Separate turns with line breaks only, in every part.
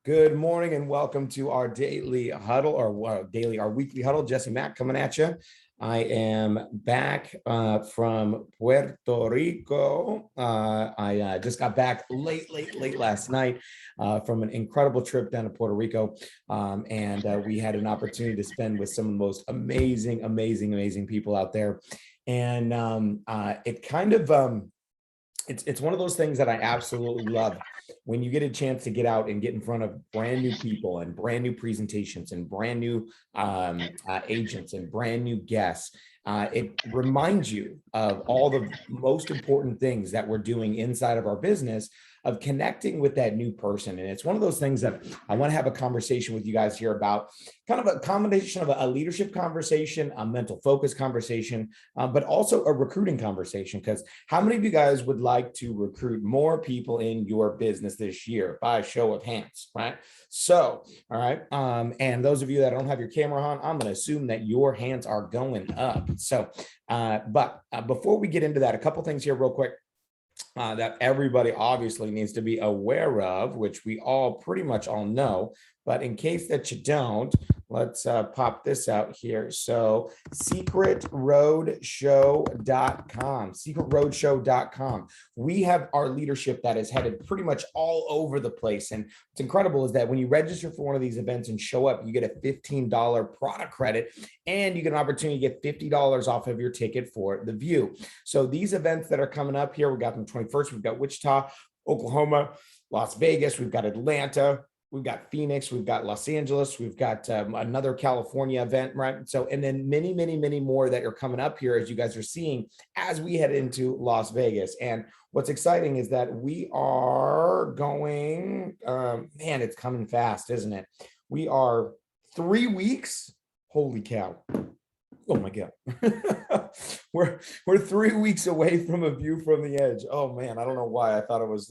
Good morning and welcome to our daily huddle or our weekly huddle. Jesse Mack coming at you. I am back from Puerto Rico. I just got back late last night from an incredible trip down to Puerto Rico. And we had an opportunity to spend with some of the most amazing people out there. And it's one of those things that I absolutely love when you get a chance to get out and get in front of brand new people and brand new presentations and brand new agents and brand new guests. It reminds you of all the most important things that we're doing inside of our business, of connecting with that new person. And it's one of those things that I want to have a conversation with you guys here about, kind of a combination of a leadership conversation, a mental focus conversation, but also a recruiting conversation. Because how many of you guys would like to recruit more people in your business this year? By a show of hands, right? So, all right. And those of you that don't have your camera on, I'm going to assume that your hands are going up. So, but before we get into that, a couple things here real quick. That everybody obviously needs to be aware of, which we all pretty much all know, but in case that you don't, let's pop this out here. So secretroadshow.com, we have our leadership that is headed pretty much all over the place. And what's incredible is that when you register for one of these events and show up, you get a $15 product credit and you get an opportunity to get $50 off of your ticket for the view. So these events that are coming up here, we got them 21st, we've got Wichita, Oklahoma, Las Vegas, we've got Atlanta, we've got Phoenix, we've got Los Angeles, we've got another California event, right? So, and then many more that are coming up here, as you guys are seeing, as we head into Las Vegas. And what's exciting is that we are going, man, it's coming fast, isn't it? We are 3 weeks. Holy cow. Oh my God. we're 3 weeks away from a view from the edge. Oh man, I don't know why I thought it was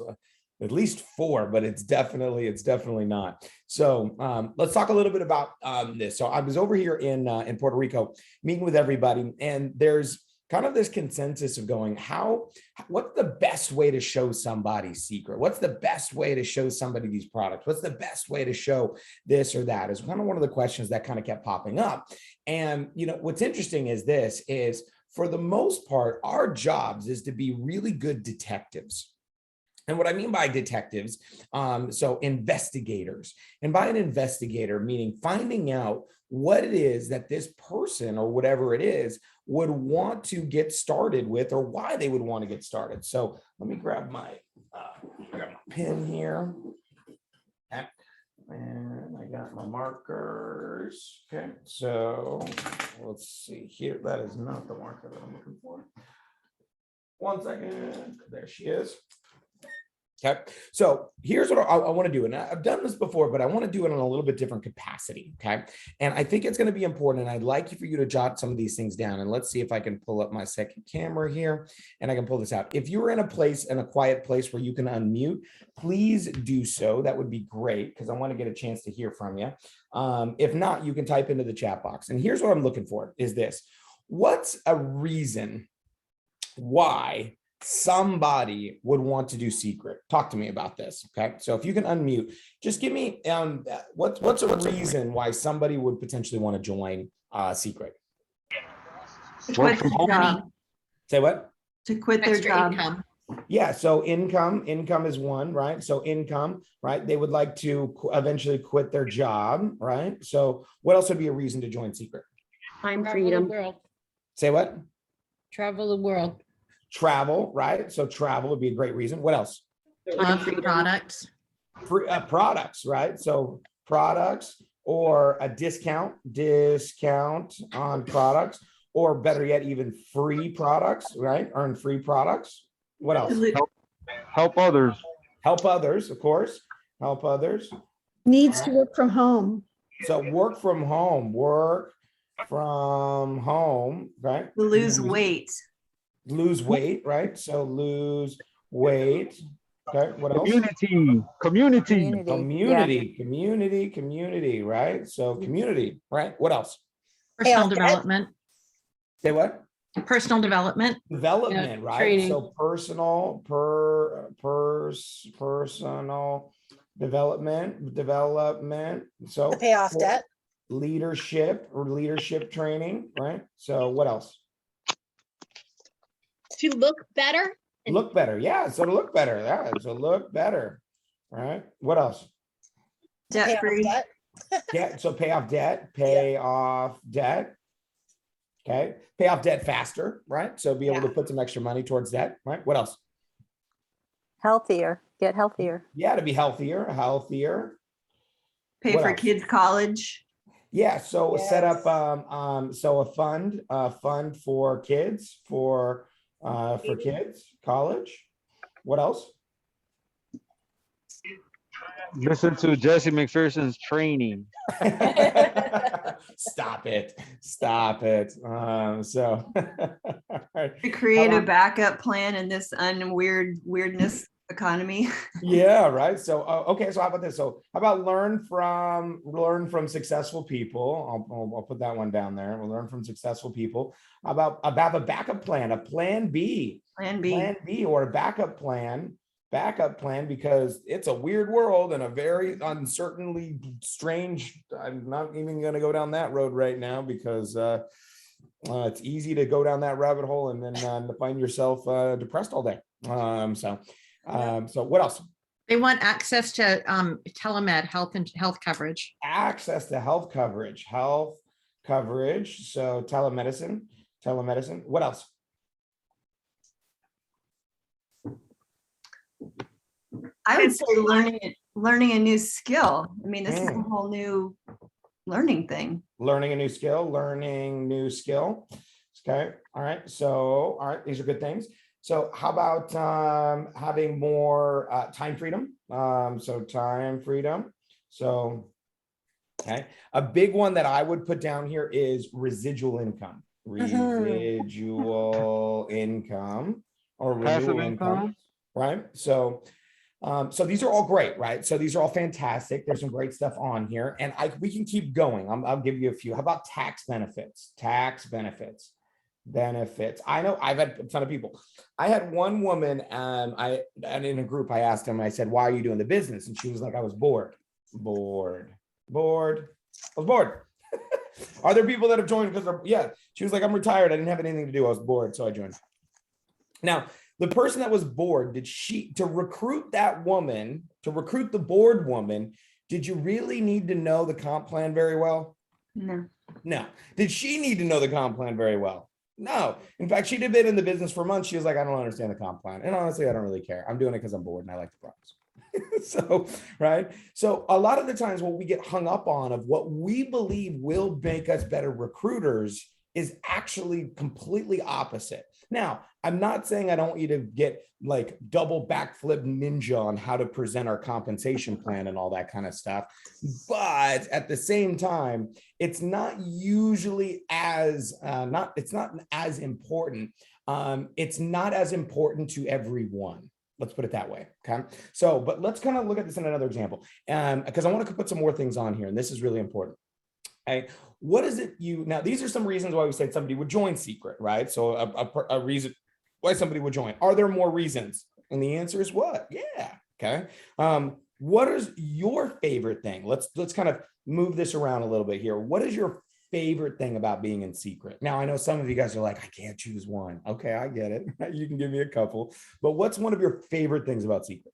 at least 4, but it's definitely not. So let's talk a little bit about this. So I was over here in Puerto Rico meeting with everybody, and there's kind of this consensus of going, what's the best way to show somebody Seacret? What's the best way to show somebody these products? What's the best way to show this or that? Is kind of one of the questions that kind of kept popping up. And you know, what's interesting is this is, for the most part, our jobs is to be really good detectives. And what I mean by detectives, so investigators, and by an investigator, meaning finding out what it is that this person or whatever it is would want to get started with, or why they would want to get started. So let me grab my pen here. And I got my markers. Okay, so let's see here. That is not the marker that I'm looking for. 1 second. There she is. Okay, so here's what I want to do. And I've done this before, but I want to do it in a little bit different capacity. Okay, and I think it's going to be important. And I'd like for you to jot some of these things down. And let's see if I can pull up my second camera here and I can pull this out. If you're in a quiet place where you can unmute, please do so. That would be great, because I want to get a chance to hear from you. If not, you can type into the chat box. And here's what I'm looking for is this. What's a reason why somebody would want to do Seacret? Talk to me about this. Okay, so if you can unmute, just give me what's a reason why somebody would potentially want to join Seacret?
Work from home.
Say what?
To quit their job.
Income.
Yeah, so income is one, right? So income, right? They would like to eventually quit their job, right? So what else would be a reason to join Seacret?
Time freedom.
Say what?
Travel the world.
Travel, right? So travel would be a great reason. What else?
Products.
Products, right? So products, or a discount on products, or better yet, even free products, right? Earn free products. What else?
Help others.
Help others, of course. Help others.
Needs to work from home.
So work from home, right?
Lose weight.
Lose weight, right? So lose weight. Okay, what else? Community, right? So community, right? What else?
Personal development.
Say what?
Personal development.
Development, right?
Training.
So personal development. So
To pay off debt.
leadership training, right? So what else?
To look better.
Look better. Yeah. So to look better. Yeah. So look better. All right. What else?
Pay
Debt
off
free.
debt.
Yeah. So pay off debt. Pay off debt. Okay. Pay off debt faster, right? So be able to
Yeah.
put some extra money towards debt, right? What else?
Healthier, get healthier.
Yeah, to be healthier.
Pay
What
for
else?
kids' college.
Yeah, so set up
Yes.
so a fund for kids for kids, college. What else?
Listen to Jesse McPherson's training.
Stop it. Stop it. So
To create a
about-
backup plan in this weirdness economy.
yeah, right. So okay, so how about this? So how about learn from successful people? I'll put that one down there. We'll learn from successful people. How about a backup plan, a plan B,
Plan B.
or a backup plan, because it's a weird world and a very uncertainly strange. I'm not even going to go down that road right now because it's easy to go down that rabbit hole and then find yourself depressed all day. So what else?
They want access to telemed health coverage.
Access to health coverage. So telemedicine. What else?
I would say learning a new skill. I mean, this is a whole new learning thing.
Learning a new skill. Okay. All right. So, all right. These are good things. So how about having more time freedom? So time freedom. So, okay. A big one that I would put down here is residual income. Residual income or
Passive
renewal income, right? So these are all great, right? So these are all fantastic. There's some great stuff on here, and we can keep going. I'll give you a few. How about tax benefits? I know I've had a ton of people. I had one woman, and in a group, I asked him, I said, why are you doing the business? And she was like, I was bored. I was bored. Are there people that have joined because yeah, she was like, I'm retired. I didn't have anything to do. I was bored. So I joined. Now, the person that was bored, to recruit the bored woman, did you really need to know the comp plan very well?
No.
Did she need to know the comp plan very well? No. In fact, she'd been in the business for months. She was like, I don't understand the comp plan. And honestly, I don't really care. I'm doing it because I'm bored and I like the products. So, right. So a lot of the times what we get hung up on of what we believe will make us better recruiters is actually completely opposite. Now, I'm not saying I don't want you to get like double backflip ninja on how to present our compensation plan and all that kind of stuff. But at the same time, it's not usually it's not as important. It's not as important to everyone. Let's put it that way. Okay. So, but let's kind of look at this in another example. Because I want to put some more things on here, and this is really important. Okay. What is it now, these are some reasons why we said somebody would join Seacret, right? So a reason why somebody would join. Are there more reasons? And the answer is what? Yeah. Okay. What is your favorite thing? Let's kind of move this around a little bit here. What is your favorite thing about being in Seacret? Now, I know some of you guys are like, I can't choose one. Okay, I get it. You can give me a couple. But what's one of your favorite things about Seacret?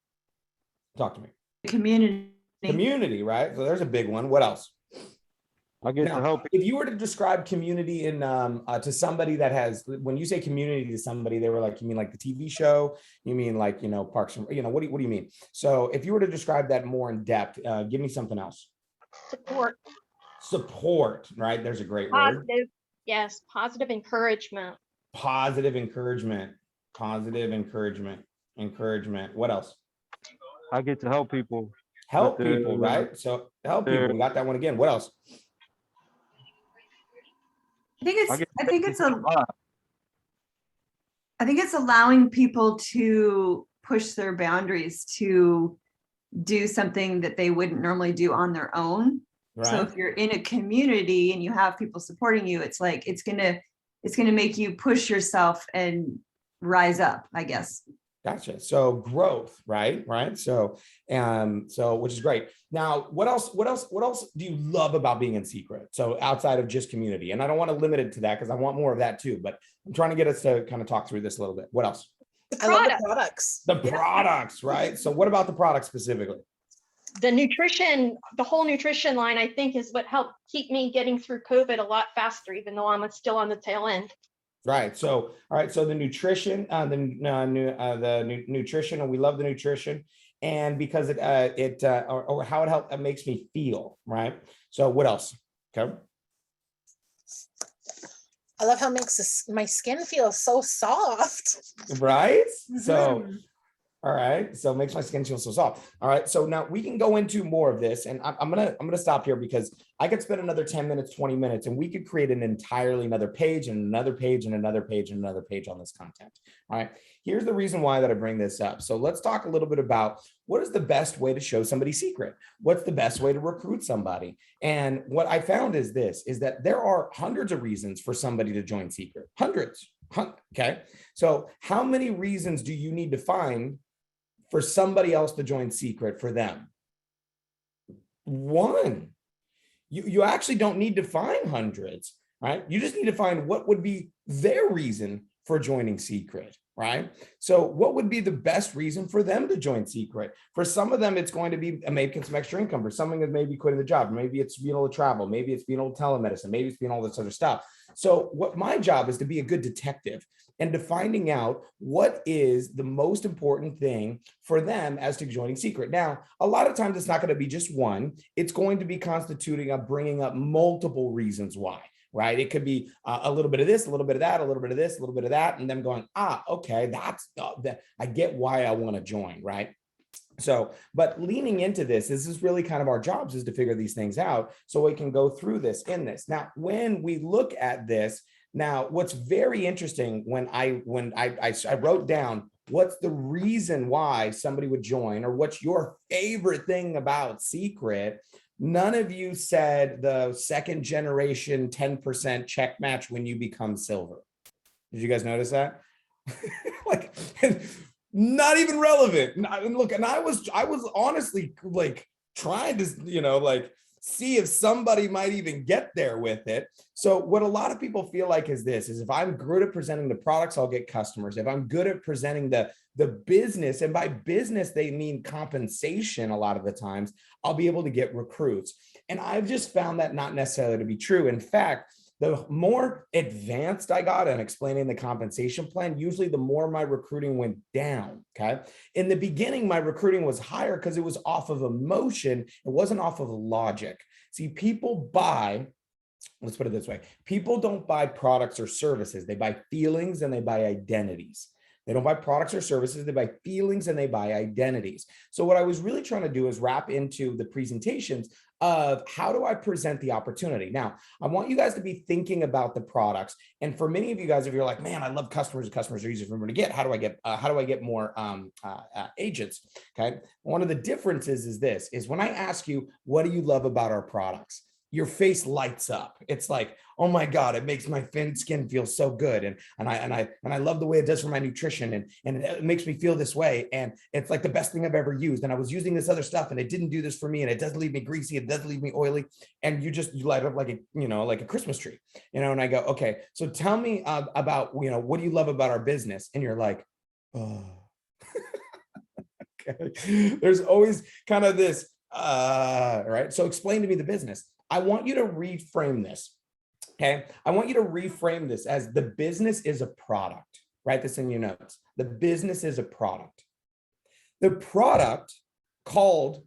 Talk to me. Community, right? So there's a big one. What else?
I get to help.
If you were to describe community in to somebody that has, when you say community to somebody, they were like, you mean like the TV show? You mean like, Parks and, what do you mean? So if you were to describe that more in depth, give me something else. Support, right? There's a great word.
Yes, positive encouragement.
Positive encouragement. What else?
I get to help people.
Help people, right? So help people. We got that one again. What else?
I think it's allowing people to push their boundaries to do something that they wouldn't normally do on their own.
Right.
So if you're in a community and you have people supporting you, it's like it's gonna make you push yourself and rise up, I guess.
Gotcha. So growth, right? Right. So which is great. Now, what else do you love about being in Secret? So outside of just community, and I don't want to limit it to that because I want more of that too, but I'm trying to get us to kind of talk through this a little bit. What else?
I love the
Product.
products.
The products, right? So what about the products specifically?
The nutrition, the whole nutrition line, I think, is what helped keep me getting through COVID a lot faster, even though I'm still on the tail end.
Right. So, all right. So the nutrition, nutrition, and we love the nutrition, and because or how it makes me feel. Right. So, what else? Okay.
I love how it makes my skin feel so soft.
Right. So,
Mhm.
all right. So it makes my skin feel so soft. All right. So now we can go into more of this, and I'm gonna stop here because I could spend another 10 minutes, 20 minutes, and we could create an entirely another page and another page and another page and another page on this content. All right. Here's the reason why that I bring this up. So let's talk a little bit about what is the best way to show somebody Secret? What's the best way to recruit somebody? And what I found is this, is that there are hundreds of reasons for somebody to join Secret. Hundreds. Okay. So how many reasons do you need to find for somebody else to join Secret for them? One. You actually don't need to find hundreds, right? You just need to find what would be their reason for joining Secret, right? So what would be the best reason for them to join Secret? For some of them, it's going to be making some extra income. For some, it may be quitting the job. Maybe it's being able to travel. Maybe it's being able to telemedicine. Maybe it's being all this other stuff. So what my job is to be a good detective and to finding out what is the most important thing for them as to joining Secret. Now, a lot of times it's not going to be just one. It's going to be constituting of bringing up multiple reasons why, right? It could be a little bit of this, a little bit of that, a little bit of this, a little bit of that, and them going, okay, that's I get why I want to join, right? So, but leaning into this is really kind of our jobs, is to figure these things out so we can go through this in this. Now, when we look at this, now what's very interesting when I wrote down what's the reason why somebody would join, or what's your favorite thing about Secret, none of you said the second generation 10% check match when you become silver. Did you guys notice that? Like, not even relevant. Look, and I was honestly like trying to, like see if somebody might even get there with it. So what a lot of people feel like is this, is if I'm good at presenting the products, I'll get customers. If I'm good at presenting the business, and by business, they mean compensation a lot of the times, I'll be able to get recruits. And I've just found that not necessarily to be true. In fact, the more advanced I got in explaining the compensation plan, usually the more my recruiting went down, okay? In the beginning, my recruiting was higher because it was off of emotion. It wasn't off of logic. See, people buy, let's put it this way, people don't buy products or services. They buy feelings and they buy identities. They don't buy products or services, they buy feelings and they buy identities. So what I was really trying to do is wrap into the presentations of how do I present the opportunity. Now, I want you guys to be thinking about the products. And for many of you guys, if you're like, man, I love customers, customers are easy for me to get. How do I get more agents? Okay. One of the differences is this, is when I ask you, what do you love about our products? Your face lights up. It's like, oh my God, it makes my skin feel so good. And I love the way it does for my nutrition. And it makes me feel this way. And it's like the best thing I've ever used. And I was using this other stuff and it didn't do this for me. And it doesn't leave me greasy. It doesn't leave me oily. And you light up like a Christmas tree, and I go, okay, so tell me about, what do you love about our business? And you're like, oh, okay. There's always kind of this, right? So explain to me the business. I want you to reframe this. Okay. I want you to reframe this as the business is a product. Write this in your notes. The business is a product. The product called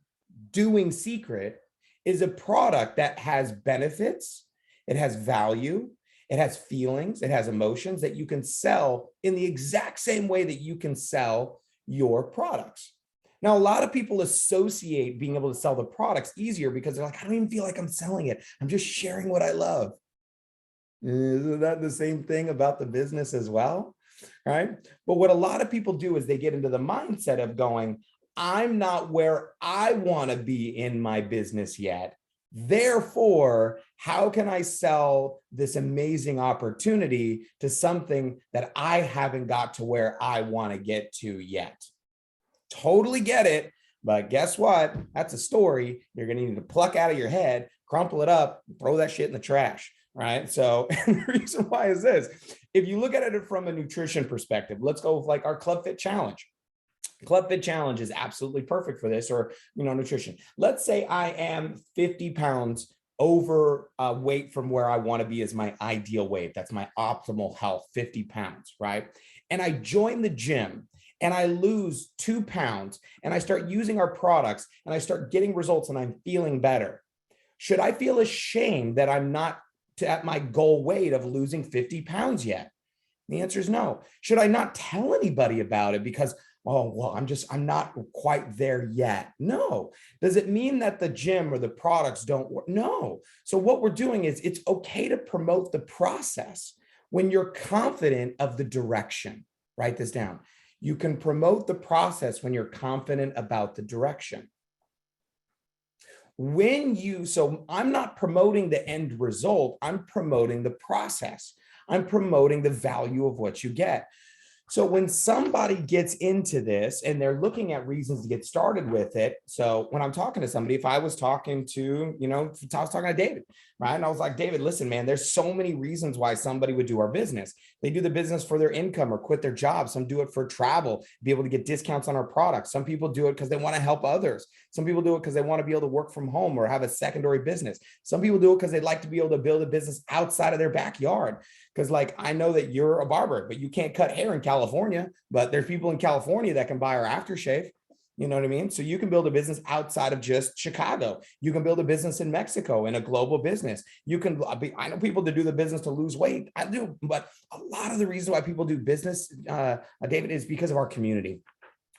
Doing Secret is a product that has benefits. It has value. It has feelings. It has emotions that you can sell in the exact same way that you can sell your products. Now, a lot of people associate being able to sell the products easier because they're like, I don't even feel like I'm selling it. I'm just sharing what I love. Isn't that the same thing about the business as well? Right? But what a lot of people do is they get into the mindset of going, I'm not where I want to be in my business yet, Therefore, how can I sell this amazing opportunity to something that I haven't got to where I want to get to yet? Totally get it. But guess what? That's a story you're going to need to pluck out of your head, crumple it up, throw that shit in the trash. Right. So the reason why is this: if you look at it from a nutrition perspective, let's go with like our Club Fit Challenge. Club Fit Challenge is absolutely perfect for this, or, nutrition. Let's say I am 50 pounds over weight from where I want to be as my ideal weight. That's my optimal health, 50 pounds, right? And I join the gym and I lose 2 pounds and I start using our products and I start getting results and I'm feeling better. Should I feel ashamed that I'm not at my goal weight of losing 50 pounds yet? The answer is no. Should I not tell anybody about it because, oh, well, I'm not quite there yet? No. Does it mean that the gym or the products don't work? No. So what we're doing is it's okay to promote the process when you're confident of the direction. Write this down. You can promote the process when you're confident about the direction. So I'm not promoting the end result, I'm promoting the process. I'm promoting the value of what you get. So when somebody gets into this and they're looking at reasons to get started with it. So when I'm talking to somebody, if I was talking to, I was talking to David, right? And I was like, David, listen, man, there's so many reasons why somebody would do our business. They do the business for their income or quit their job. Some do it for travel, be able to get discounts on our products. Some people do it because they want to help others. Some people do it because they want to be able to work from home or have a secondary business. Some people do it because they'd like to be able to build a business outside of their backyard. Because like, I know that you're a barber, but you can't cut hair in California, but there's people in California that can buy our aftershave. You know what I mean? So you can build a business outside of just Chicago. You can build a business in Mexico, in a global business. I know people that do the business to lose weight. I do, but a lot of the reason why people do business, David, is because of our community.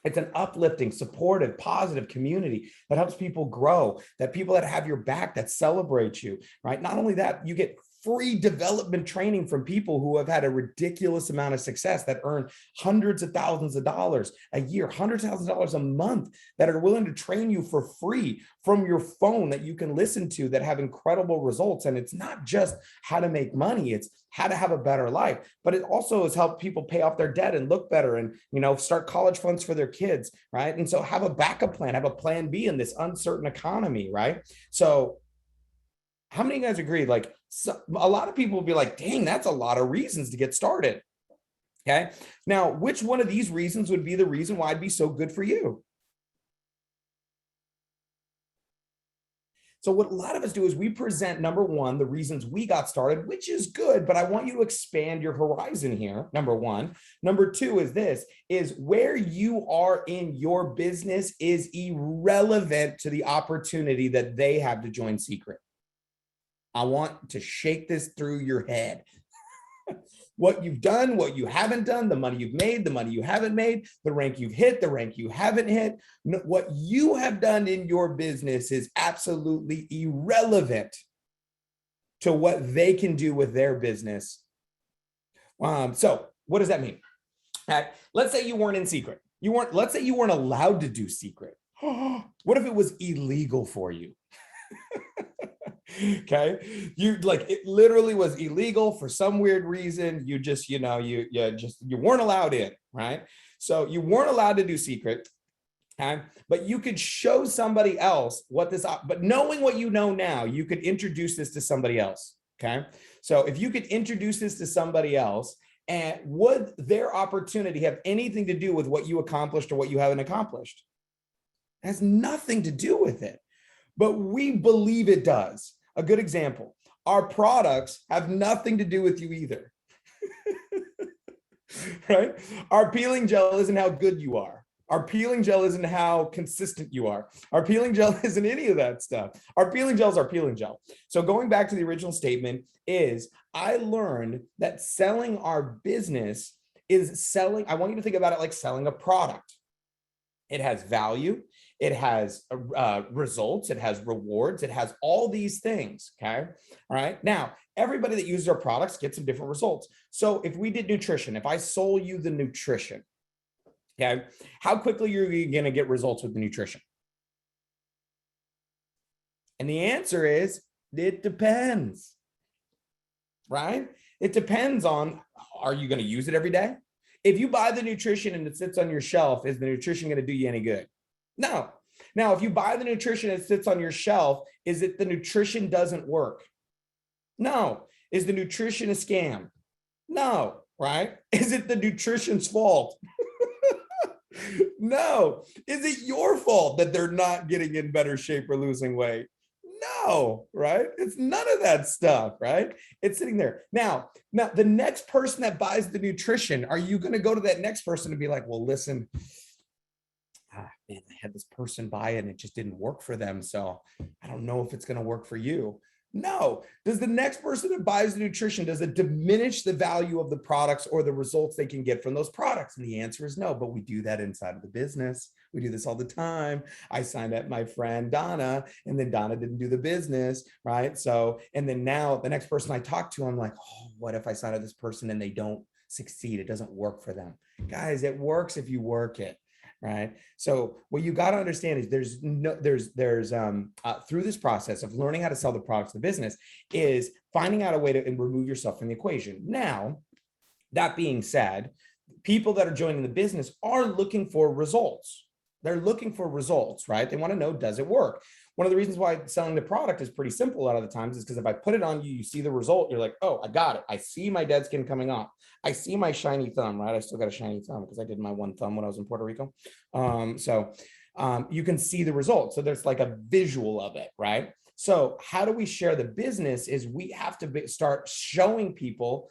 It's an uplifting, supportive, positive community that helps people grow, that people that have your back, that celebrate you, right? Not only that, you get free development training from people who have had a ridiculous amount of success, that earn hundreds of thousands of dollars a year, hundreds of thousands of dollars a month, that are willing to train you for free from your phone, that you can listen to, that have incredible results. And it's not just how to make money, it's how to have a better life, but it also has helped people pay off their debt and look better and, start college funds for their kids, right? And so have a backup plan, have a plan B in this uncertain economy, right? So how many of you guys agree? Like, a lot of people will be like, dang, that's a lot of reasons to get started. Okay. Now, which one of these reasons would be the reason why it'd be so good for you? So what a lot of us do is we present, number one, the reasons we got started, which is good, but I want you to expand your horizon here, number one. Number two is where you are in your business is irrelevant to the opportunity that they have to join Seacret. I want to shake this through your head. What you've done, what you haven't done, the money you've made, the money you haven't made, the rank you've hit, the rank you haven't hit. What you have done in your business is absolutely irrelevant to what they can do with their business. So what does that mean? Let's say you weren't in Seacret. Let's say you weren't allowed to do Seacret. What if it was illegal for you? Okay, it literally was illegal for some weird reason. You just, you weren't allowed in, right? So you weren't allowed to do Seacret, okay? But you could show somebody else but knowing what you know now, you could introduce this to somebody else, okay? So if you could introduce this to somebody else, and would their opportunity have anything to do with what you accomplished or what you haven't accomplished? It has nothing to do with it. But we believe it does. A good example, our products have nothing to do with you either, right? Our peeling gel isn't how good you are. Our peeling gel isn't how consistent you are. Our peeling gel isn't any of that stuff. Our peeling gel is our peeling gel. So going back to the original statement is, I learned that selling our business is I want you to think about it like selling a product. It has value. It has results, it has rewards, it has all these things, okay? All right, now, everybody that uses our products gets some different results. So if we did nutrition, if I sold you the nutrition, okay, how quickly are you gonna get results with the nutrition? And the answer is, it depends, right? It depends on, are you going to use it every day? If you buy the nutrition and it sits on your shelf, is the nutrition going to do you any good? No. Now, if you buy the nutrition and it sits on your shelf, is it the nutrition doesn't work? No. Is the nutrition a scam? No, right? Is it the nutrition's fault? No. Is it your fault that they're not getting in better shape or losing weight? No, right? It's none of that stuff, right? It's sitting there. Now, the next person that buys the nutrition, are you going to go to that next person and be like, well, listen, man, I had this person buy it and it just didn't work for them. So I don't know if it's going to work for you. No. Does the next person that buys the nutrition, does it diminish the value of the products or the results they can get from those products? And the answer is no, but we do that inside of the business. We do this all the time. I signed up my friend Donna, and then Donna didn't do the business, right? So, and then now the next person I talk to, I'm like, oh, what if I sign up this person and they don't succeed? It doesn't work for them. Guys, it works if you work it. Right. So what you got to understand is through this process of learning how to sell the products of the business is finding out a way to remove yourself from the equation. Now, that being said, people that are joining the business are looking for results. They're looking for results, right? They want to know, does it work? One of the reasons why selling the product is pretty simple a lot of the times is because if I put it on you, you see the result, you're like, oh, I got it. I see my dead skin coming off. I see my shiny thumb, right? I still got a shiny thumb because I did my one thumb when I was in Puerto Rico. You can see the result. So there's like a visual of it, right? So how do we share the business is we have to start showing people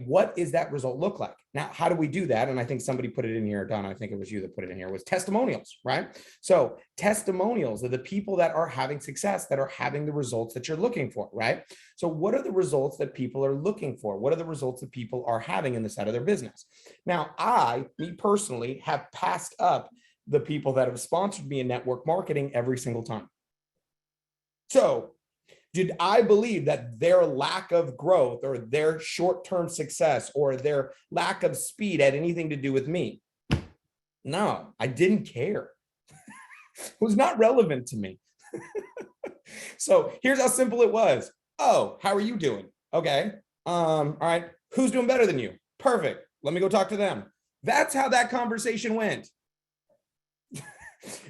what is that result look like? Now, how do we do that? And I think somebody put it in here, Donna, I think it was you that put it in here, was testimonials, right? So testimonials are the people that are having success, that are having the results that you're looking for, right? So what are the results that people are looking for? What are the results that people are having in the side of their business? Now, me personally, have passed up the people that have sponsored me in network marketing every single time. So did I believe that their lack of growth or their short-term success or their lack of speed had anything to do with me? No, I didn't care. It was not relevant to me. So here's how simple it was. Oh, how are you doing? Okay. All right. Who's doing better than you? Perfect. Let me go talk to them. That's how that conversation went.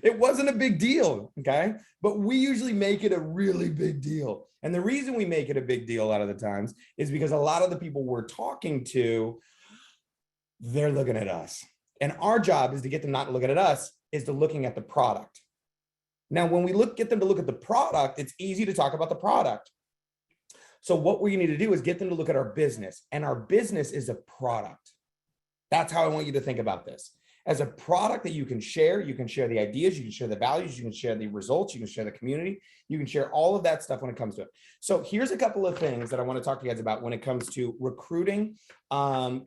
It wasn't a big deal, okay? But we usually make it a really big deal. And the reason we make it a big deal a lot of the times is because a lot of the people we're talking to, they're looking at us. And our job is to get them not looking at us, is to looking at the product. Now, when we get them to look at the product, it's easy to talk about the product. So what we need to do is get them to look at our business. And our business is a product. That's how I want you to think about this. As a product that you can share the ideas, you can share the values, you can share the results, you can share the community, you can share all of that stuff when it comes to it. So here's a couple of things that I want to talk to you guys about when it comes to recruiting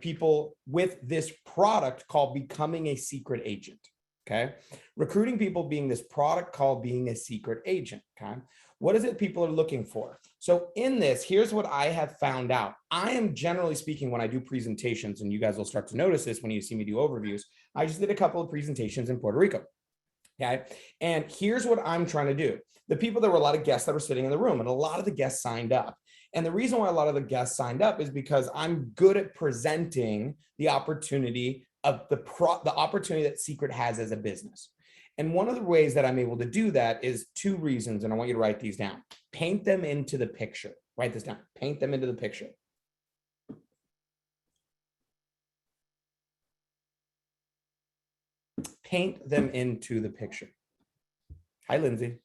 people with this product called becoming a secret agent. Okay. Recruiting people being this product called being a secret agent. Okay. What is it people are looking for? So in this, here's what I have found out. I am generally speaking, when I do presentations, and you guys will start to notice this when you see me do overviews, I just did a couple of presentations in Puerto Rico. Okay. And here's what I'm trying to do. The people, there were a lot of guests that were sitting in the room, and a lot of the guests signed up. And the reason why a lot of the guests signed up is because I'm good at presenting the opportunity of the opportunity that Seacret has as a business. And one of the ways that I'm able to do that is two reasons, and I want you to write these down. Paint them into the picture. Write this down. Paint them into the picture. Paint them into the picture. Hi, Lindsay.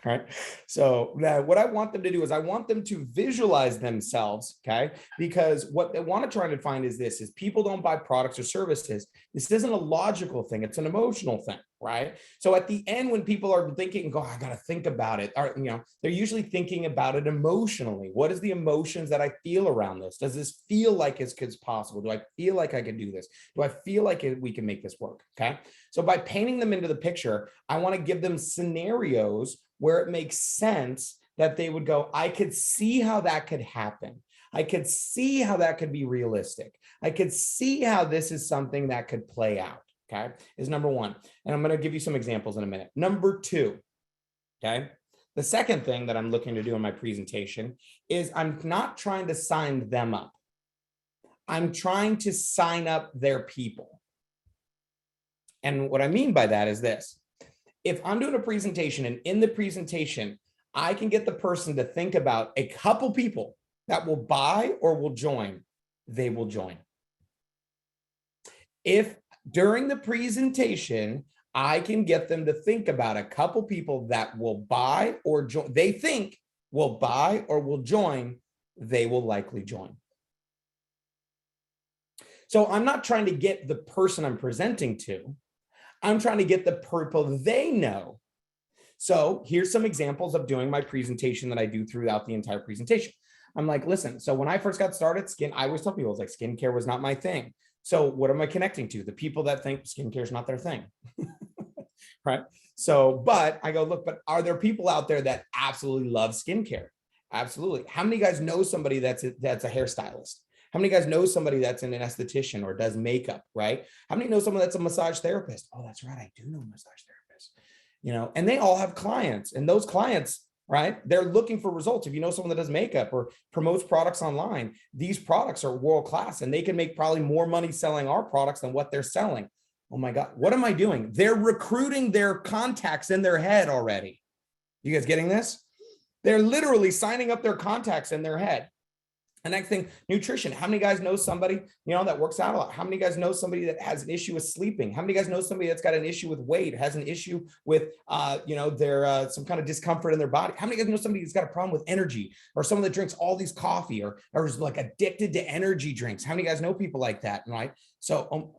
All right. So what I want them to do is I want them to visualize themselves, okay? Because what they want to try to find is this, is people don't buy products or services. This isn't a logical thing. It's an emotional thing, right? So at the end, when people are thinking, oh, I got to think about it, or, they're usually thinking about it emotionally. What is the emotions that I feel around this? Does this feel like it's possible? Do I feel like I can do this? Do I feel like we can make this work? Okay. So by painting them into the picture, I want to give them scenarios where it makes sense that they would go, I could see how that could happen. I could see how that could be realistic. I could see how this is something that could play out, okay, is number one. And I'm going to give you some examples in a minute. Number two, Okay. The second thing that I'm looking to do in my presentation is I'm not trying to sign them up. I'm trying to sign up their people. And what I mean by that is this. If I'm doing a presentation and in the presentation, I can get the person to think about a couple people that will buy or will join, they will join. If during the presentation, I can get them to think about a couple people that will buy or join, they think will buy or will join, they will likely join. So I'm not trying to get the person I'm presenting to. I'm trying to get the people they know. So here's some examples of doing my presentation that I do throughout the entire presentation. I'm like, listen, so when I first got started, I always tell people, I was like, skincare was not my thing. So what am I connecting to? The people that think skincare is not their thing. Right? So, but I go, look, but are there people out there that absolutely love skincare? Absolutely. How many guys know somebody that's a hairstylist? How many guys know somebody that's an esthetician or does makeup, right? How many know someone that's a massage therapist? Oh, that's right. I do know massage therapists, you know, and they all have clients, and those clients, right? They're looking for results. If you know someone that does makeup or promotes products online, these products are world-class and they can make probably more money selling our products than what they're selling. Oh my God, what am I doing? They're recruiting their contacts in their head already. You guys getting this? They're literally signing up their contacts in their head. The next thing, nutrition. How many guys know somebody, you know, that works out a lot? How many guys know somebody that has an issue with sleeping? How many guys know somebody that's got an issue with weight, has an issue with, you know, their some kind of discomfort in their body? How many guys know somebody that's got a problem with energy, or someone that drinks all these coffee or is like addicted to energy drinks? How many guys know people like that, right? So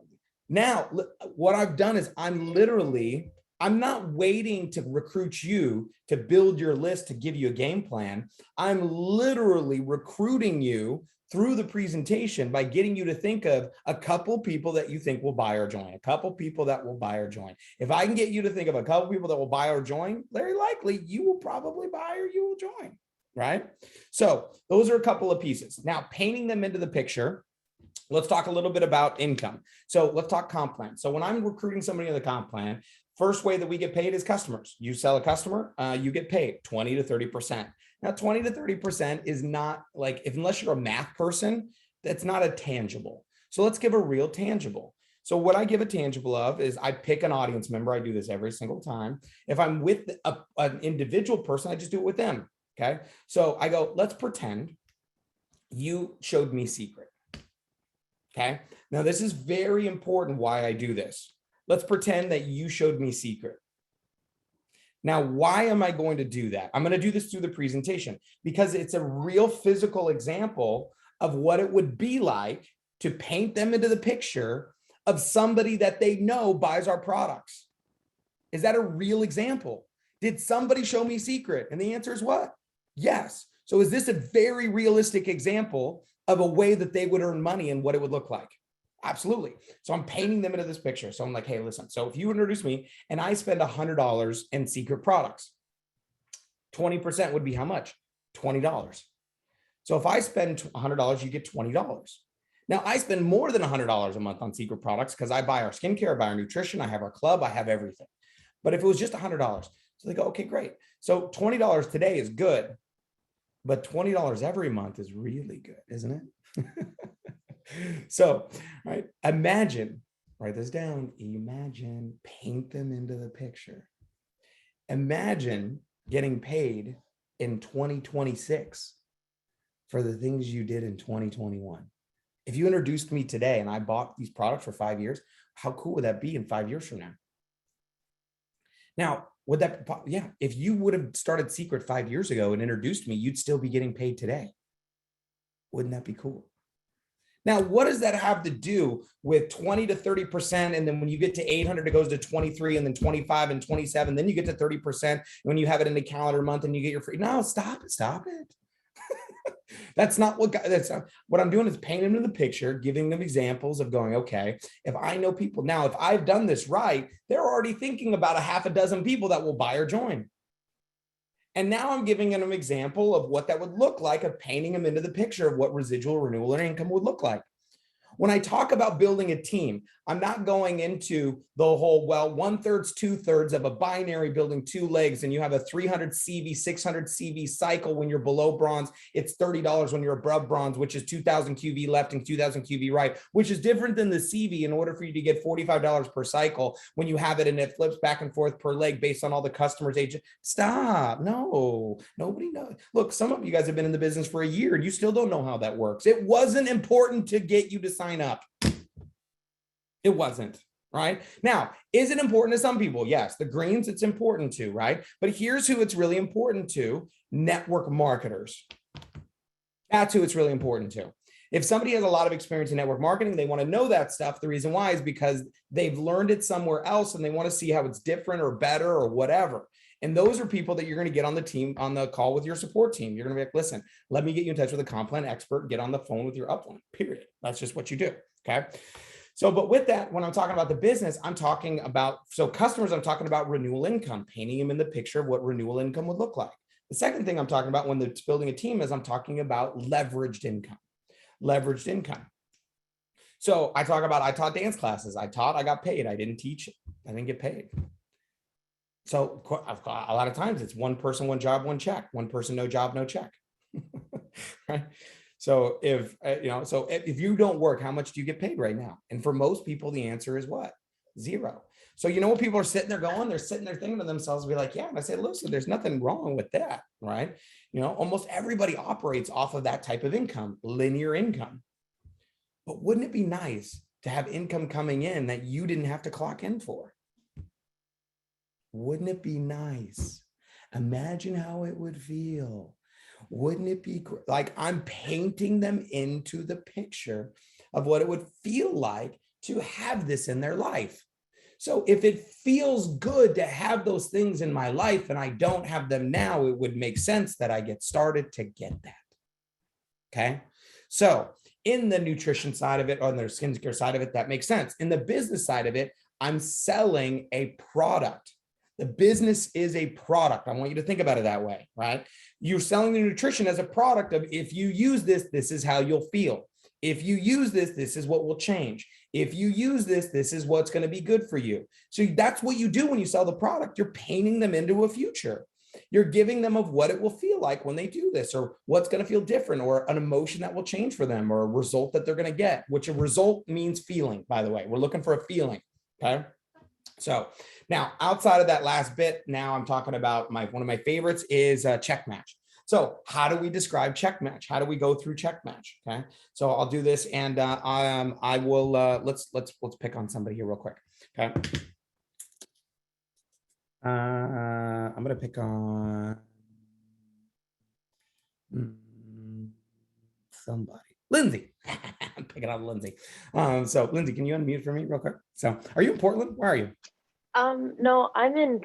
now what I've done is I'm not waiting to recruit you to build your list to give you a game plan. I'm literally recruiting you through the presentation by getting you to think of a couple people that you think will buy or join, a couple people that will buy or join. If I can get you to think of a couple people that will buy or join, very likely you will probably buy or you will join, right? So those are a couple of pieces. Now, painting them into the picture, let's talk a little bit about income. So let's talk comp plan. So when I'm recruiting somebody in the comp plan, first way that we get paid is customers. You sell a customer, you get paid 20 to 30%. Now, 20 to 30% is not like, unless you're a math person, that's not a tangible. So let's give a real tangible. So what I give a tangible of is I pick an audience member. I do this every single time. If I'm with an individual person, I just do it with them. Okay. So I go, let's pretend you showed me Seacret. Okay. Now this is very important why I do this. Let's pretend that you showed me Seacret. Now, why am I going to do that? I'm going to do this through the presentation because it's a real physical example of what it would be like to paint them into the picture of somebody that they know buys our products. Is that a real example? Did somebody show me Seacret? And the answer is what? Yes. So is this a very realistic example of a way that they would earn money and what it would look like? Absolutely. So I'm painting them into this picture. So I'm like, hey, listen, so if you introduce me and I spend $100 in Seacret products, 20% would be how much? $20. So if I spend $100, you get $20. Now I spend more than $100 a month on Seacret products because I buy our skincare, I buy our nutrition, I have our club, I have everything. But if it was just $100, so they go, okay, great. So $20 today is good, but $20 every month is really good, isn't it? So, right, imagine, write this down, imagine, paint them into the picture. Imagine getting paid in 2026 for the things you did in 2021. If you introduced me today and I bought these products for 5 years, how cool would that be in 5 years from now? Now, would that, yeah, if you would have started Seacret 5 years ago and introduced me, you'd still be getting paid today. Wouldn't that be cool? Now, what does that have to do with 20 to 30%? And then when you get to 800, it goes to 23 and then 25 and 27. Then you get to 30% when you have it in a calendar month and you get your free. No, stop it. That's not what I'm doing is painting them in the picture, giving them examples of going, okay, if I know people now, if I've done this right, they're already thinking about a half a dozen people that will buy or join. And now I'm giving them an example of what that would look like of painting them into the picture of what residual, renewal, and income would look like. When I talk about building a team, I'm not going into the whole, well, 1/3, 2/3 of a binary building 2 legs, and you have a 300 CV, 600 CV cycle when you're below bronze. It's $30 when you're above bronze, which is 2000 QV left and 2000 QV right, which is different than the CV in order for you to get $45 per cycle when you have it and it flips back and forth per leg based on all the customers' age. Stop. No, nobody knows. Look, some of you guys have been in the business for a year and you still don't know how that works. It wasn't important to get you to sign up. It wasn't, right? Now, is it important to some people? Yes, the greens, it's important to, right? But here's who it's really important to: network marketers. That's who it's really important to. If somebody has a lot of experience in network marketing, they want to know that stuff. The reason why is because they've learned it somewhere else and they want to see how it's different or better or whatever. And those are people that you're going to get on the team, on the call with your support team. You're going to be like, listen, let me get you in touch with a comp plan expert, get on the phone with your upline, period. That's just what you do, okay? So, but with that, when I'm talking about the business, I'm talking about, so customers, I'm talking about renewal income, painting them in the picture of what renewal income would look like. The second thing I'm talking about when it's building a team is I'm talking about leveraged income, leveraged income. So I taught dance classes. I got paid. I didn't teach. I didn't get paid. So I've got a lot of times it's one person, one job, one check, one person, no job, no check. Right. So if you don't work, how much do you get paid right now? And for most people, the answer is what? Zero. So you know what people are sitting there going, they're sitting there thinking to themselves, be like, yeah. And I say, listen, there's nothing wrong with that, right? You know, almost everybody operates off of that type of income, linear income. But wouldn't it be nice to have income coming in that you didn't have to clock in for? Wouldn't it be nice? Imagine how it would feel. Wouldn't it be like I'm painting them into the picture of what it would feel like to have this in their life? So if it feels good to have those things in my life and I don't have them now, it would make sense that I get started to get that. Okay. So in the nutrition side of it, or on the skincare side of it, that makes sense. In the business side of it, I'm selling a product. The business is a product. I want you to think about it that way, right? You're selling the nutrition as a product of, if you use this, this is how you'll feel. If you use this, this is what will change. If you use this, this is what's going to be good for you. So that's what you do when you sell the product. You're painting them into a future. You're giving them of what it will feel like when they do this, or what's going to feel different, or an emotion that will change for them, or a result that they're going to get, which a result means feeling, by the way. We're looking for a feeling, okay? So now outside of that last bit, now I'm talking about one of my favorites is check match. So how do we describe check match? How do we go through check match? Okay. So I'll do this, and I will, let's pick on somebody here real quick. Okay. I'm going to pick on somebody. Lindsay. I'm picking on Lindsay. So Lindsay, can you unmute for me real quick? So are you in Portland? Where are you?
No, I'm in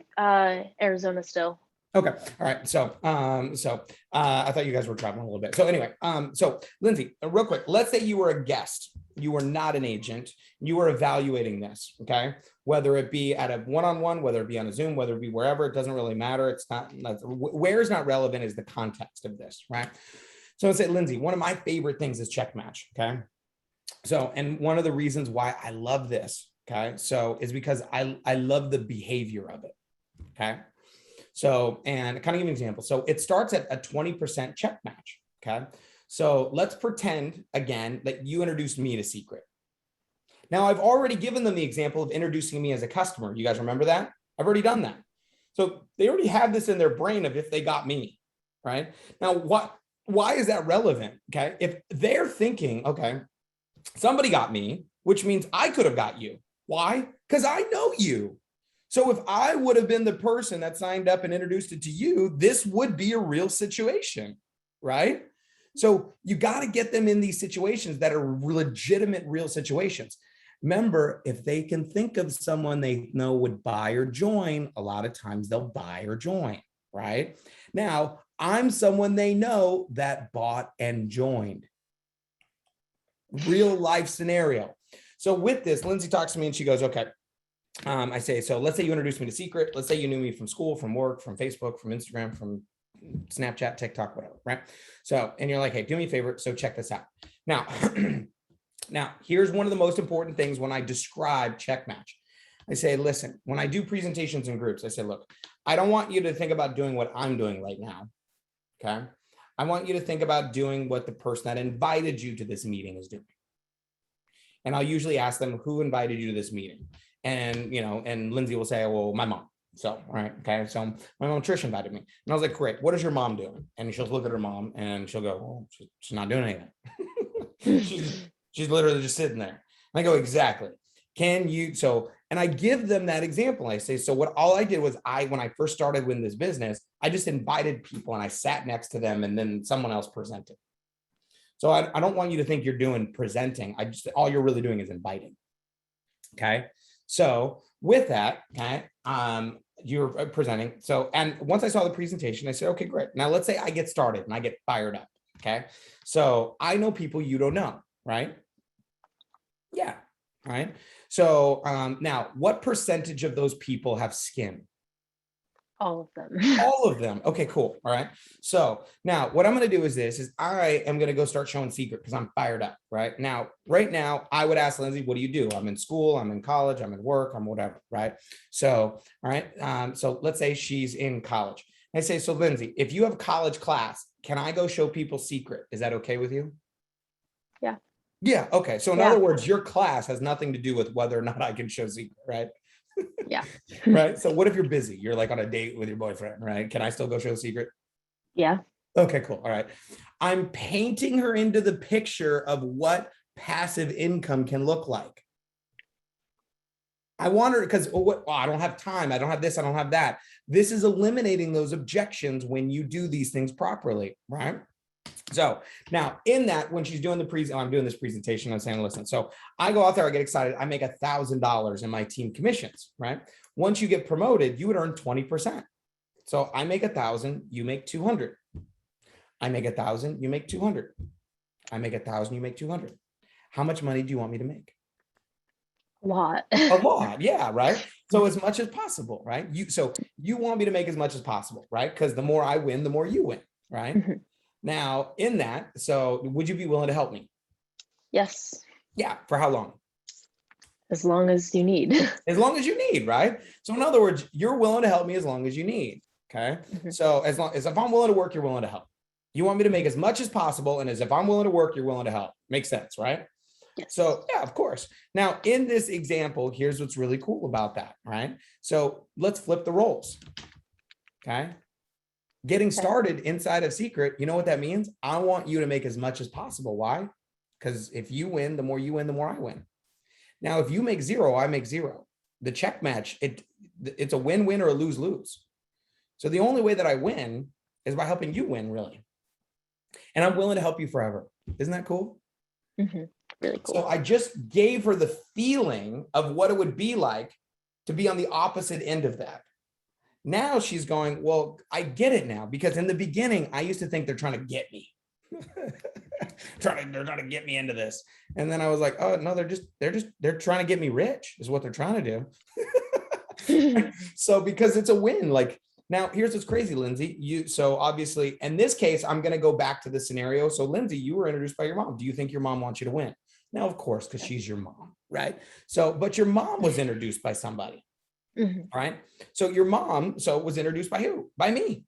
Arizona still.
Okay. All right. So I thought you guys were traveling a little bit. So anyway, so Lindsay, real quick, let's say you were a guest, you were not an agent, you were evaluating this. Okay. Whether it be at a one-on-one, whether it be on a Zoom, whether it be wherever, it doesn't really matter. It's not, where is not relevant is the context of this, right? So I say, Lindsay, one of my favorite things is check match. Okay. So, and one of the reasons why I love this, okay, so is because I love the behavior of it. Okay. So, and kind of give an example. So it starts at a 20% check match. Okay. So let's pretend again that you introduced me to Seacret. Now I've already given them the example of introducing me as a customer. You guys remember that? I've already done that. So they already have this in their brain of if they got me, right? Now, why is that relevant? Okay. If they're thinking, okay, somebody got me, which means I could have got you. Why? Because I know you. So if I would have been the person that signed up and introduced it to you, this would be a real situation, right? So you got to get them in these situations that are legitimate, real situations. Remember, if they can think of someone they know would buy or join, a lot of times they'll buy or join, right? Now, I'm someone they know that bought and joined. Real life scenario. So with this, Lindsay talks to me and she goes, okay. I say, so let's say you introduced me to Seacret. Let's say you knew me from school, from work, from Facebook, from Instagram, from Snapchat, TikTok, whatever, right? So, and you're like, hey, do me a favor. So check this out. Now, Now, here's one of the most important things when I describe check match. I say, listen, when I do presentations in groups, I say, look, I don't want you to think about doing what I'm doing right now. Okay. I want you to think about doing what the person that invited you to this meeting is doing. And I'll usually ask them, who invited you to this meeting? And, and Lindsay will say, well, my mom. So, all right. Okay. So my mom, Trish, invited me. And I was like, great. What is your mom doing? And she'll look at her mom and she'll go, well, she's not doing anything. She's literally just sitting there. And I go, exactly. Can you, and I give them that example. I say, so all I did was when I first started with this business, I just invited people and I sat next to them and then someone else presented. So I don't want you to think you're doing presenting. All you're really doing is inviting. Okay. So with that, okay, you're presenting. So, and once I saw the presentation, I said, okay, great. Now let's say I get started and I get fired up. Okay. So I know people you don't know, right? Yeah. Right. So now what percentage of those people have skin?
All of them.
All of them. Okay, cool. All right. So now what I'm going to do is I am going to go start showing Seacret because I'm fired up. Right now, I would ask Lindsay, what do you do? I'm in school, I'm in college, I'm in work, I'm whatever. Right. So, all right. So let's say she's in college. I say, so Lindsay, if you have college class, can I go show people Seacret? Is that okay with you?
Yeah.
Yeah. Okay. So in
Yeah.
other words, your class has nothing to do with whether or not I can show Seacret, right?
Yeah.
Right. So what if you're busy? You're like on a date with your boyfriend, right? Can I still go show Seacret?
Yeah.
Okay, cool. All right. I'm painting her into the picture of what passive income can look like. I want her because I don't have time. I don't have this. I don't have that. This is eliminating those objections when you do these things properly, right? So now in that, when she's doing I'm doing this presentation, I'm saying, listen, so I go out there, I get excited. I make $1,000 in my team commissions, right? Once you get promoted, you would earn 20%. So I make 1,000, you make 200. I make 1,000, you make 200. I make 1,000, you make 200. How much money do you want me to make?
A lot.
A lot. Yeah. Right. So as much as possible, right? So you want me to make as much as possible, right? Because the more I win, the more you win, right?
Mhm.
Now, in that, so would you be willing to help me?
Yes.
Yeah. For how long?
As long as you need.
As long as you need, right? So in other words, you're willing to help me as long as you need. Okay.
Mhm.
So as long as if I'm willing to work, you're willing to help. You want me to make as much as possible. And as if I'm willing to work, you're willing to help. Makes sense, right?
Yes.
So yeah, of course. Now in this example, here's what's really cool about that, right? So let's flip the roles. Okay. Getting started inside of Seacret, you know what that means? I want you to make as much as possible. Why? Because if you win, the more you win, the more I win. Now, if you make zero, I make zero. The check match, it's a win-win or a lose-lose. So the only way that I win is by helping you win, really. And I'm willing to help you forever. Isn't that cool?
Mhm. Really cool.
So I just gave her the feeling of what it would be like to be on the opposite end of that. Now she's going, well, I get it now, because in the beginning, I used to think they're trying to get me. They're trying to get me into this. And then I was like, oh no, they're trying to get me rich is what they're trying to do. So because it's a win, like now here's what's crazy, Lindsay. So obviously in this case, I'm going to go back to the scenario. So Lindsay, you were introduced by your mom. Do you think your mom wants you to win? Now, of course, because she's your mom, right? So, but your mom was introduced by somebody.
Mhm.
Right. So your mom, was introduced by who? By me.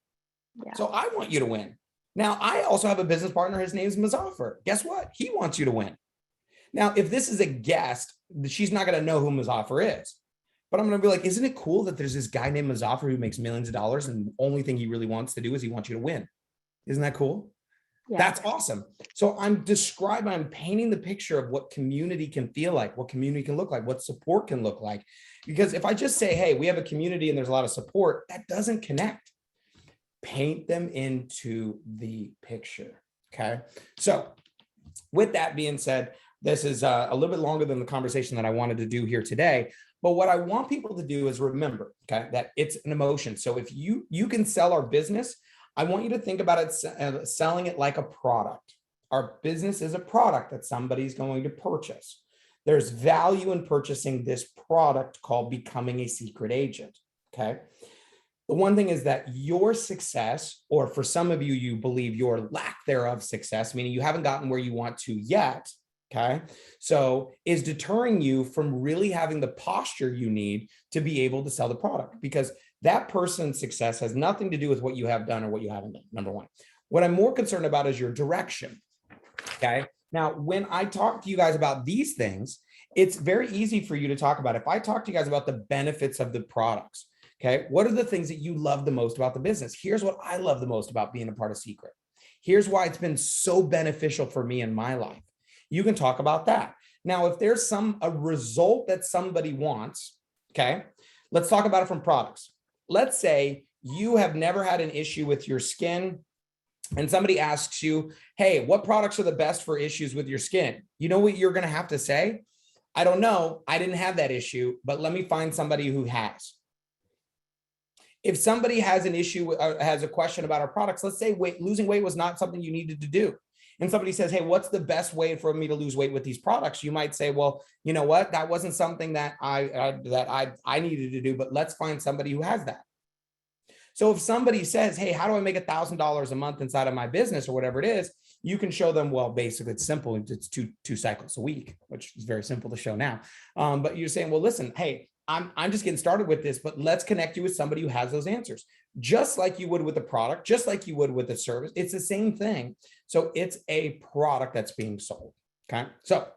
Yeah.
So I want you to win. Now, I also have a business partner. His name is Muzaffar. Guess what? He wants you to win. Now, if this is a guest, she's not going to know who Muzaffar is. But I'm going to be like, isn't it cool that there's this guy named Muzaffar who makes millions of dollars and the only thing he really wants to do is he wants you to win? Isn't that cool?
Yeah.
That's awesome. So I'm painting the picture of what community can feel like, what community can look like, what support can look like. Because if I just say, hey, we have a community and there's a lot of support, that doesn't connect. Paint them into the picture. Okay. So with that being said, this is a little bit longer than the conversation that I wanted to do here today. But what I want people to do is remember, okay, that it's an emotion. So if you can sell our business, I want you to think about it, selling it like a product. Our business is a product that somebody's going to purchase. There's value in purchasing this product called becoming a secret agent. Okay. The one thing is that your success, or for some of you, you believe your lack thereof success, meaning you haven't gotten where you want to yet. Okay. So is deterring you from really having the posture you need to be able to sell the product, because that person's success has nothing to do with what you have done or what you haven't done. Number one. What I'm more concerned about is your direction. Okay. Now, when I talk to you guys about these things, it's very easy for you to talk about. If I talk to you guys about the benefits of the products, okay, what are the things that you love the most about the business? Here's what I love the most about being a part of Seacret. Here's why it's been so beneficial for me in my life. You can talk about that. Now, if there's a result that somebody wants, okay, let's talk about it from products. Let's say you have never had an issue with your skin, and somebody asks you, hey, what products are the best for issues with your skin? You know what you're going to have to say? I don't know. I didn't have that issue, but let me find somebody who has. If somebody has an issue, has a question about our products, let's say losing weight was not something you needed to do. And somebody says, hey, what's the best way for me to lose weight with these products? You might say, well, you know what? That wasn't something that I needed to do, but let's find somebody who has that. So if somebody says, hey, how do I make $1,000 a month inside of my business or whatever it is, you can show them, well, basically it's simple. It's two cycles a week, which is very simple to show now. But you're saying, well, listen, hey, I'm just getting started with this, but let's connect you with somebody who has those answers, just like you would with a product, just like you would with a service. It's the same thing. So it's a product that's being sold. Okay. So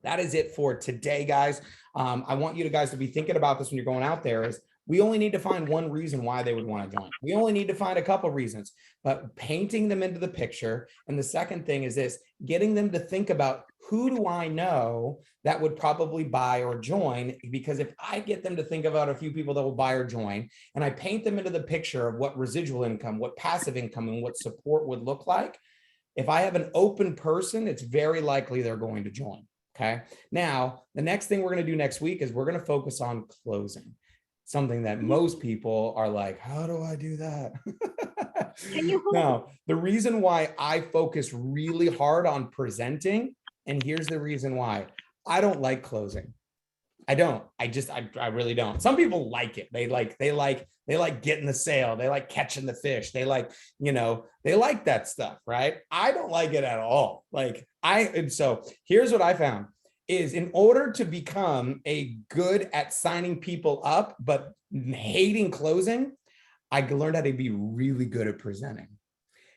that is it for today, guys. I want you guys to be thinking about this when you're going out there. Is we only need to find one reason why they would want to join. We only need to find a couple reasons, but painting them into the picture. And the second thing is this, getting them to think about, who do I know that would probably buy or join? Because if I get them to think about a few people that will buy or join, and I paint them into the picture of what residual income, what passive income, and what support would look like, if I have an open person, it's very likely they're going to join. Okay. Now, the next thing we're going to do next week is we're going to focus on closing. Something that most people are like, how do I do that? Now, the reason why I focus really hard on presenting, and here's the reason why: I don't like closing. I don't. I really don't. Some people like it. They like getting the sale. They like catching the fish. They like, they like that stuff, right? I don't like it at all. And so here's what I found is, in order to become good at signing people up, but hating closing, I learned how to be really good at presenting.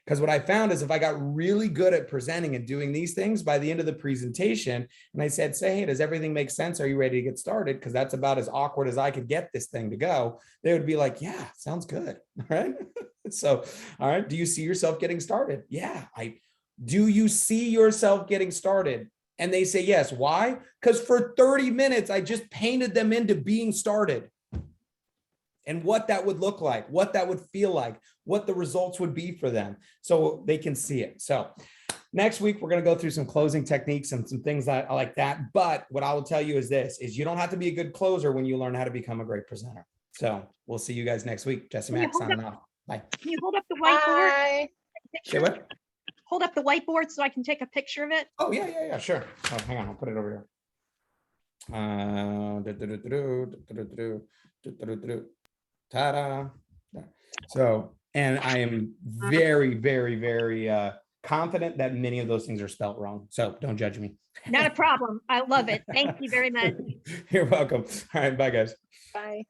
Because what I found is, if I got really good at presenting and doing these things, by the end of the presentation, and I said, say, hey, does everything make sense? Are you ready to get started? Because that's about as awkward as I could get this thing to go. They would be like, yeah, sounds good. All right. So, all right. Do you see yourself getting started? Yeah. Do you see yourself getting started? And they say yes. Why? Because for 30 minutes, I just painted them into being started, and what that would look like, what that would feel like, what the results would be for them, so they can see it. So next week, we're going to go through some closing techniques and some things that I like that. But what I will tell you is this, is you don't have to be a good closer when you learn how to become a great presenter. So we'll see you guys next week. Jesse Mack signing off. Bye.
Can you hold up the whiteboard?
Bye.
Say what?
Hold up the whiteboard so I can take a picture of it.
Oh, yeah, sure. Oh, hang on, I'll put it over here. Ta-da. So, and I am very, very, very confident that many of those things are spelt wrong. So don't judge me.
Not a problem. I love it. Thank you very much.
You're welcome. All right, bye guys.
Bye.